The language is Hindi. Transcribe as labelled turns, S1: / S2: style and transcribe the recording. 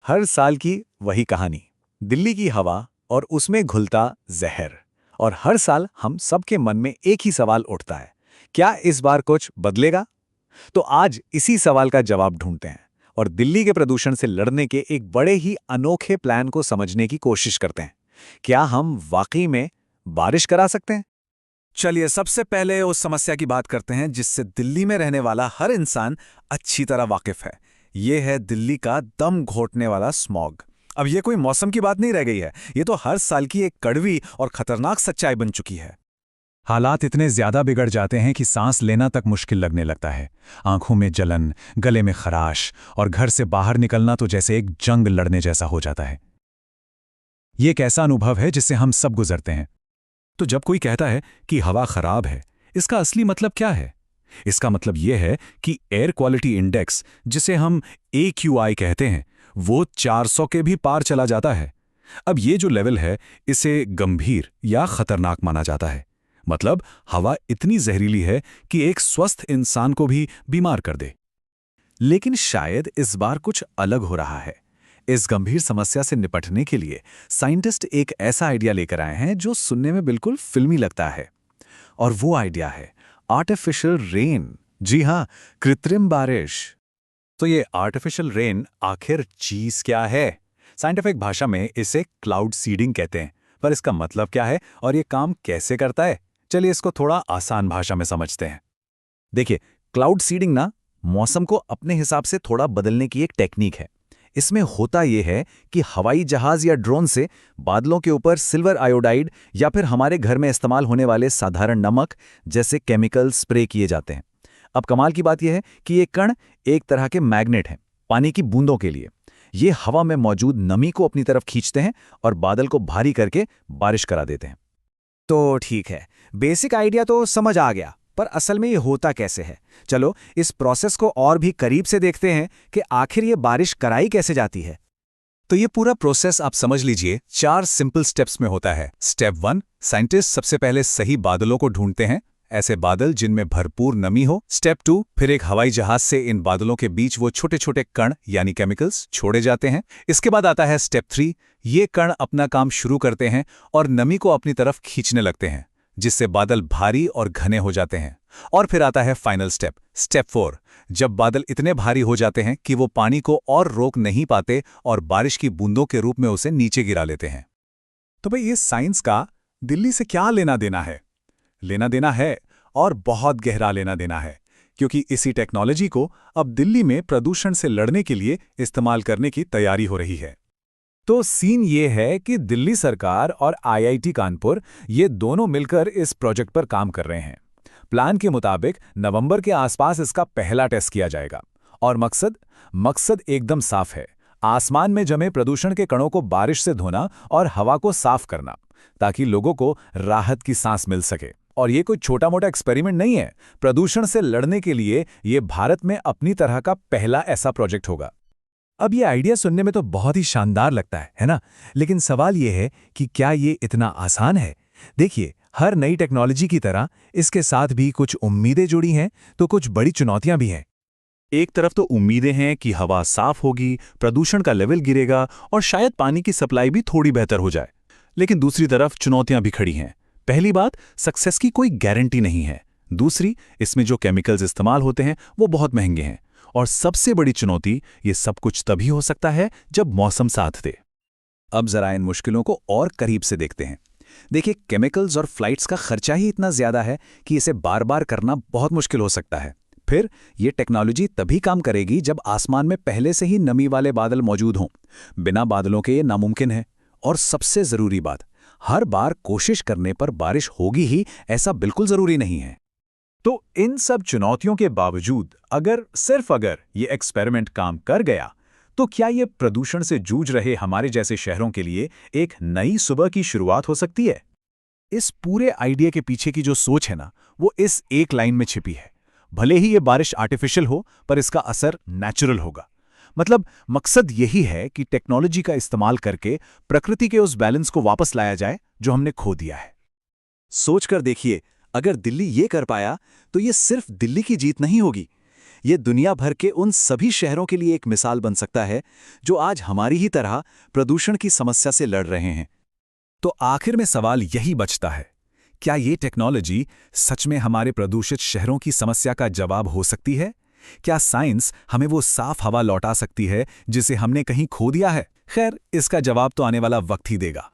S1: हर साल की वही कहानी, दिल्ली की हवा और उसमें घुलता जहर। और हर साल हम सबके मन में एक ही सवाल उठता है, क्या इस बार कुछ बदलेगा? तो आज इसी सवाल का जवाब ढूंढते हैं और दिल्ली के प्रदूषण से लड़ने के एक बड़े ही अनोखे प्लान को समझने की कोशिश करते हैं। क्या हम वाकई में बारिश करा सकते हैं?
S2: चलिए सबसे पहले उस समस्या की बात करते हैं जिससे दिल्ली में रहने वाला हर इंसान अच्छी तरह वाकिफ है। ये है दिल्ली का दम घोटने वाला स्मॉग। अब ये कोई मौसम की बात नहीं रह गई है, ये तो हर साल की एक कड़वी और खतरनाक सच्चाई बन चुकी है।
S3: हालात इतने ज्यादा बिगड़ जाते हैं कि सांस लेना तक मुश्किल लगने लगता है। आंखों में जलन, गले में खराश और घर से बाहर निकलना तो जैसे एक जंग लड़ने जैसा हो जाता है। ये एक ऐसा अनुभव है जिससे हम सब गुजरते हैं। तो जब कोई कहता है कि हवा खराब है, इसका असली मतलब क्या है? इसका मतलब यह है कि एयर क्वालिटी इंडेक्स, जिसे हम AQI कहते हैं, वो 400 के भी पार चला जाता है। अब ये जो लेवल है, इसे गंभीर या खतरनाक माना जाता है। मतलब हवा इतनी जहरीली है कि एक स्वस्थ इंसान को भी बीमार कर दे।
S1: लेकिन शायद इस बार कुछ अलग हो रहा है। इस गंभीर समस्या से निपटने के लिए साइंटिस्ट एक ऐसा आइडिया लेकर आए हैं जो सुनने में बिल्कुल फिल्मी लगता है। और वो आइडिया है आर्टिफिशियल रेन। जी हाँ, कृत्रिम बारिश। तो ये आर्टिफिशियल रेन आखिर चीज क्या है? साइंटिफिक भाषा में इसे क्लाउड सीडिंग कहते हैं, पर इसका मतलब क्या है और ये काम कैसे करता है? चलिए इसको थोड़ा आसान भाषा में समझते हैं। देखिए, क्लाउड सीडिंग ना मौसम को अपने हिसाब से थोड़ा बदलने की एक टेक्निक है। इसमें होता यह है कि हवाई जहाज या ड्रोन से बादलों के ऊपर सिल्वर आयोडाइड या फिर हमारे घर में इस्तेमाल होने वाले साधारण नमक जैसे केमिकल स्प्रे किए जाते हैं। अब कमाल की बात यह है कि ये कण एक तरह के मैग्नेट हैं पानी की बूंदों के लिए। ये हवा में मौजूद नमी को अपनी तरफ खींचते हैं और बादल को भारी करके बारिश करा देते हैं।
S4: तो ठीक है, बेसिक आइडिया तो समझ आ गया, पर असल में ये होता कैसे है? चलो इस प्रोसेस को और भी करीब से देखते हैं कि आखिर ये बारिश कराई कैसे जाती है।
S1: तो ये पूरा प्रोसेस आप समझ लीजिए 4 सिंपल स्टेप्स में होता है। स्टेप 1, साइंटिस्ट सबसे पहले सही बादलों को ढूंढते हैं, ऐसे बादल जिनमें भरपूर नमी हो। स्टेप 2, फिर एक हवाई जहाज से इन बादलों के बीच वो छोटे छोटे कण यानी केमिकल्स छोड़े जाते हैं। इसके बाद आता है स्टेप 3, ये कण अपना काम शुरू करते हैं और नमी को अपनी तरफ खींचने लगते हैं, जिससे बादल भारी और घने हो जाते हैं। और फिर आता है फाइनल स्टेप, स्टेप 4, जब बादल इतने भारी हो जाते हैं कि वो पानी को और रोक नहीं पाते और बारिश की बूंदों के रूप में उसे नीचे गिरा लेते हैं।
S2: तो भाई, ये साइंस का दिल्ली से क्या लेना देना है? लेना देना है, और बहुत गहरा लेना देना है, क्योंकि इसी टेक्नोलॉजी को अब दिल्ली में प्रदूषण से लड़ने के लिए इस्तेमाल करने की तैयारी हो रही है।
S1: तो सीन ये है कि दिल्ली सरकार और IIT कानपुर ये दोनों मिलकर इस प्रोजेक्ट पर काम कर रहे हैं। प्लान के मुताबिक नवंबर के आसपास इसका पहला टेस्ट किया जाएगा। और मकसद एकदम साफ है, आसमान में जमे प्रदूषण के कणों को बारिश से धोना और हवा को साफ करना, ताकि लोगों को राहत की सांस मिल सके। और ये कोई छोटा मोटा एक्सपेरिमेंट नहीं है। प्रदूषण से लड़ने के लिए ये भारत में अपनी तरह का पहला ऐसा प्रोजेक्ट होगा।
S3: अब ये आइडिया सुनने में तो बहुत ही शानदार लगता है ना? लेकिन सवाल ये है कि क्या ये इतना आसान है? देखिए, हर नई टेक्नोलॉजी की तरह इसके साथ भी कुछ उम्मीदें जुड़ी हैं, तो कुछ बड़ी चुनौतियां भी हैं।
S5: एक तरफ तो उम्मीदें हैं कि हवा साफ होगी, प्रदूषण का लेवल गिरेगा और शायद पानी की सप्लाई भी थोड़ी बेहतर हो जाए। लेकिन दूसरी तरफ चुनौतियां भी खड़ी हैं। पहली बात, सक्सेस की कोई गारंटी नहीं है। दूसरी, इसमें जो केमिकल्स इस्तेमाल होते हैं वो बहुत महंगे हैं। और सबसे बड़ी चुनौती, ये सब कुछ तभी हो सकता है जब मौसम साथ दे।
S1: अब जरा इन मुश्किलों को और करीब से देखते हैं। देखिए, केमिकल्स और फ्लाइट्स का खर्चा ही इतना ज्यादा है कि इसे बार बार करना बहुत मुश्किल हो सकता है। फिर ये टेक्नोलॉजी तभी काम करेगी जब आसमान में पहले से ही नमी वाले बादल मौजूद हों। बिना बादलों के ये नामुमकिन है। और सबसे जरूरी बात, हर बार कोशिश करने पर बारिश होगी ही ऐसा बिल्कुल जरूरी नहीं है। तो इन सब चुनौतियों के बावजूद सिर्फ अगर ये एक्सपेरिमेंट काम कर गया, तो क्या ये प्रदूषण से जूझ रहे हमारे जैसे शहरों के लिए एक नई सुबह की शुरुआत हो सकती है? इस पूरे आइडिया के पीछे की जो सोच है ना, वो इस एक लाइन में छिपी है। भले ही ये बारिश आर्टिफिशियल हो, पर इसका असर नेचुरल होगा। मतलब मकसद यही है कि टेक्नोलॉजी का इस्तेमाल करके प्रकृति के उस बैलेंस को वापस लाया जाए जो हमने खो दिया है। सोचकर देखिए, अगर दिल्ली ये कर पाया तो ये सिर्फ दिल्ली की जीत नहीं होगी, ये दुनिया भर के उन सभी शहरों के लिए एक मिसाल बन सकता है जो आज हमारी ही तरह प्रदूषण की समस्या से लड़ रहे हैं।
S2: तो आखिर में सवाल यही बचता है, क्या ये टेक्नोलॉजी सच में हमारे प्रदूषित शहरों की समस्या का जवाब हो सकती है? क्या साइंस हमें वो साफ हवा लौटा सकती है जिसे हमने कहीं खो दिया है? खैर, इसका जवाब तो आने वाला वक्त ही देगा।